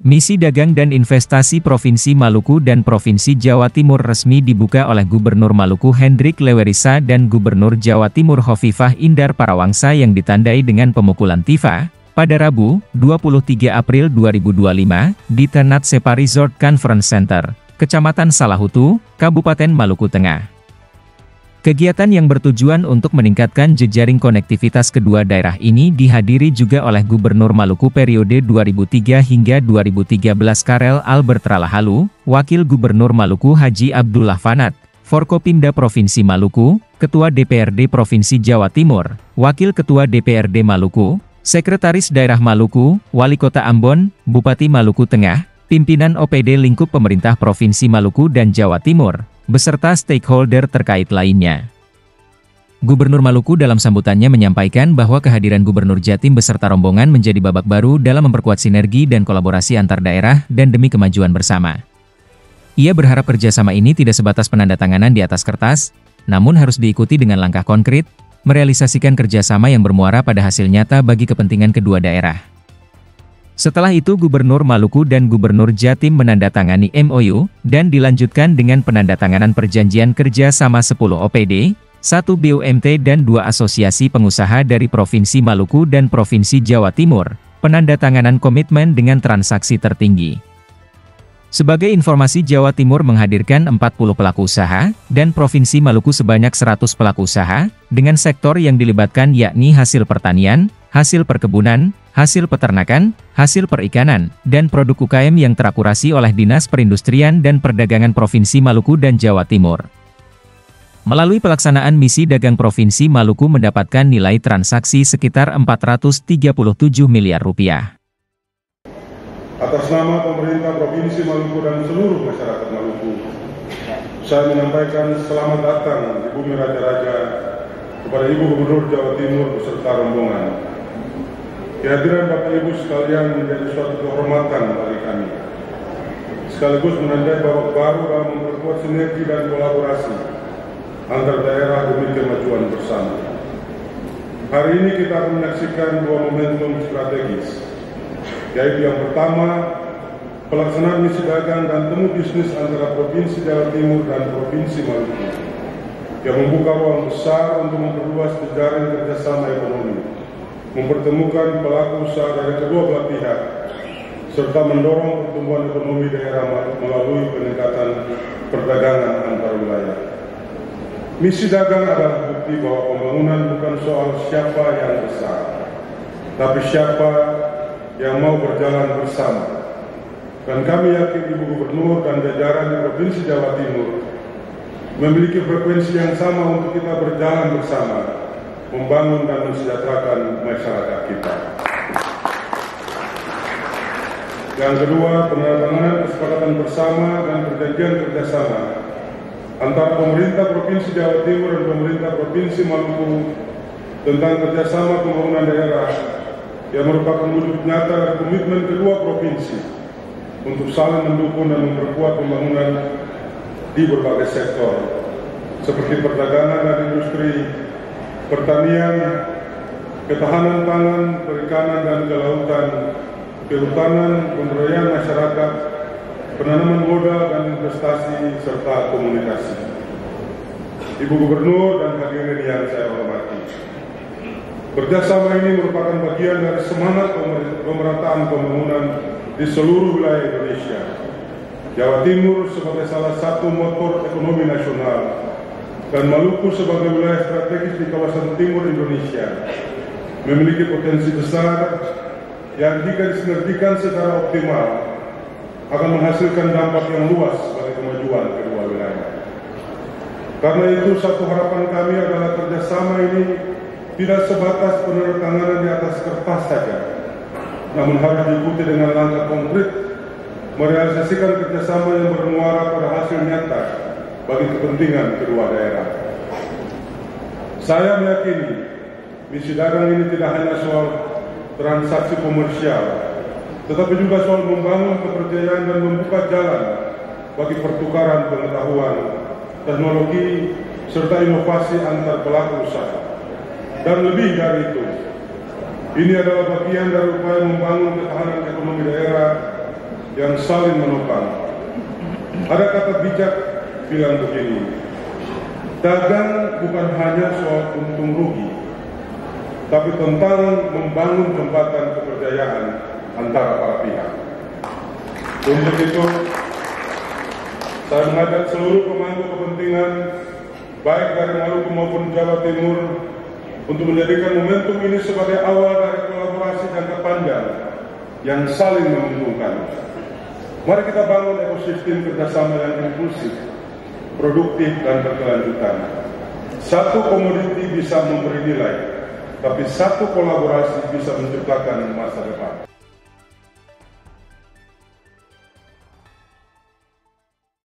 Misi Dagang dan Investasi Provinsi Maluku dan Provinsi Jawa Timur resmi dibuka oleh Gubernur Maluku Hendrik Lewerisa dan Gubernur Jawa Timur Hovifah Indar Parawangsa yang ditandai dengan pemukulan tifa pada Rabu, 23 April 2025, di Ternate Sepa Resort Conference Center, Kecamatan Salahutu, Kabupaten Maluku Tengah. Kegiatan yang bertujuan untuk meningkatkan jejaring konektivitas kedua daerah ini dihadiri juga oleh Gubernur Maluku periode 2003 hingga 2013 Karel Albert Ralahalu, Wakil Gubernur Maluku Haji Abdullah Fanat, Forkopimda Provinsi Maluku, Ketua DPRD Provinsi Jawa Timur, Wakil Ketua DPRD Maluku, Sekretaris Daerah Maluku, Wali Kota Ambon, Bupati Maluku Tengah, pimpinan OPD lingkup pemerintah Provinsi Maluku dan Jawa Timur, beserta stakeholder terkait lainnya. Gubernur Maluku dalam sambutannya menyampaikan bahwa kehadiran Gubernur Jatim beserta rombongan menjadi babak baru dalam memperkuat sinergi dan kolaborasi antar daerah dan demi kemajuan bersama. Ia berharap kerjasama ini tidak sebatas penandatanganan di atas kertas, namun harus diikuti dengan langkah konkret, merealisasikan kerjasama yang bermuara pada hasil nyata bagi kepentingan kedua daerah. Setelah itu Gubernur Maluku dan Gubernur Jatim menandatangani MOU, dan dilanjutkan dengan penandatanganan perjanjian kerja sama 10 OPD, 1 BUMT dan 2 asosiasi pengusaha dari Provinsi Maluku dan Provinsi Jawa Timur, penandatanganan komitmen dengan transaksi tertinggi. Sebagai informasi, Jawa Timur menghadirkan 40 pelaku usaha, dan Provinsi Maluku sebanyak 100 pelaku usaha, dengan sektor yang dilibatkan yakni hasil pertanian, hasil perkebunan, hasil peternakan, hasil perikanan, dan produk UKM yang terakurasi oleh Dinas Perindustrian dan Perdagangan Provinsi Maluku dan Jawa Timur. Melalui pelaksanaan misi dagang Provinsi Maluku mendapatkan nilai transaksi sekitar 437 miliar rupiah. Atas nama pemerintah Provinsi Maluku dan seluruh masyarakat Maluku, saya menyampaikan selamat datang di bumi raja-raja kepada Ibu Gubernur Jawa Timur beserta rombongan. Kehadiran Bapak Ibu sekalian menjadi suatu kehormatan bagi kami, sekaligus menandai babak baru dalam memperkuat sinergi dan kolaborasi antar daerah demi kemajuan bersama. Hari ini kita akan menyaksikan dua momentum strategis, yaitu yang pertama, pelaksanaan misi dagang dan temu bisnis antara Provinsi Jawa Timur dan Provinsi Maluku, yang membuka ruang besar untuk memperluas jejaring kerjasama ekonomi, mempertemukan pelaku usaha dari kedua belah pihak, serta mendorong pertumbuhan ekonomi daerah melalui peningkatan perdagangan antar wilayah. Misi dagang adalah bukti bahwa pembangunan bukan soal siapa yang besar, tapi siapa yang mau berjalan bersama. Dan kami yakin Ibu Gubernur dan jajaran di Provinsi Jawa Timur memiliki frekuensi yang sama untuk kita berjalan bersama, membangun dan mensejahterakan masyarakat kita. Yang kedua, penandatanganan kesepakatan bersama dan perjanjian kerjasama antara pemerintah Provinsi Jawa Timur dan pemerintah Provinsi Maluku tentang kerjasama pembangunan daerah yang merupakan wujud nyata dari komitmen kedua provinsi untuk saling mendukung dan memperkuat pembangunan di berbagai sektor, seperti perdagangan dan industri, pertanian, ketahanan pangan, perikanan dan kelautan, kehutanan, pemberdayaan masyarakat, penanaman modal dan investasi, serta komunikasi. Ibu Gubernur dan hadirin yang saya hormati, kerjasama ini merupakan bagian dari semangat pemerataan pembangunan di seluruh wilayah Indonesia. Jawa Timur sebagai salah satu motor ekonomi nasional, dan Maluku sebagai wilayah strategis di kawasan timur Indonesia memiliki potensi besar yang jika disinergikan secara optimal akan menghasilkan dampak yang luas bagi kemajuan kedua wilayah. Karena itu satu harapan kami adalah kerjasama ini tidak sebatas penandatanganan di atas kertas saja, namun harus diikuti dengan langkah konkret merealisasikan kerjasama yang bermuara pada hasil nyata bagi kepentingan kedua daerah. Saya meyakini misi dagang ini tidak hanya soal transaksi komersial, tetapi juga soal membangun kepercayaan dan membuka jalan bagi pertukaran pengetahuan, teknologi, serta inovasi antar pelaku usaha. Dan lebih dari itu, ini adalah bagian dari upaya membangun ketahanan ekonomi daerah yang saling menopang. Ada kata bijak bilang begini, dagang bukan hanya soal untung rugi, tapi tentang membangun jembatan kepercayaan antara para pihak. Untuk itu, saya mengajak seluruh pemangku kepentingan, baik dari Maluku maupun Jawa Timur, untuk menjadikan momentum ini sebagai awal dari kolaborasi jangka panjang yang saling menguntungkan. Mari kita bangun ekosistem kerjasama yang inklusif, produktif, dan berkelanjutan. Satu komoditi bisa memberi nilai, tapi satu kolaborasi bisa menciptakan masa depan.